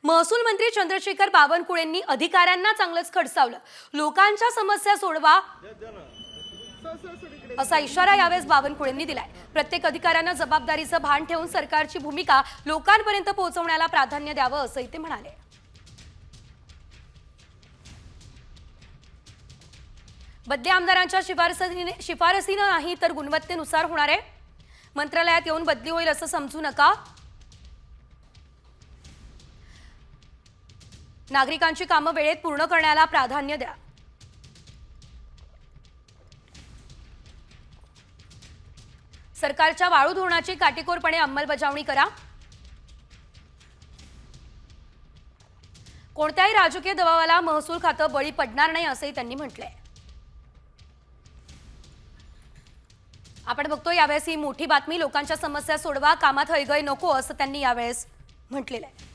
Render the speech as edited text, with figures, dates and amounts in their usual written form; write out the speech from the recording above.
महसूल मंत्री चंद्रशेखर बावनकुळेंनी अधिकाऱ्यांना चांगलंच खडसावलं। लोकांच्या समस्या सोडवा असा इशारा यावेळेस बावनकुळेंनी दिलाय। प्रत्येक अधिकाऱ्यांना जबाबदारीचं भान ठेवून सरकारची भूमिका लोकांपर्यंत पोहोचवण्याला प्राधान्य द्यावं असंही ते म्हणाले। बदली आमदारांच्या शिफारसीने नाही तर गुणवत्तेनुसार होणार आहे। मंत्रालयात येऊन बदली होईल असं समजू नका। नागरिकांची कामं वेळेत पूर्ण करण्याला प्राधान्य द्या। सरकारच्या वाळू धोरणाची काटेकोरपणे अंमलबजावणी करा। कोणत्याही राजकीय दबावाला महसूल खातं बळी पडणार नाही असंही त्यांनी म्हटलंय। आपण बघतोय यावेळेस ही मोठी बातमी, लोकांच्या समस्या सोडवा, कामात हयगय नको असं त्यांनी यावेळेस म्हटलेलं आहे।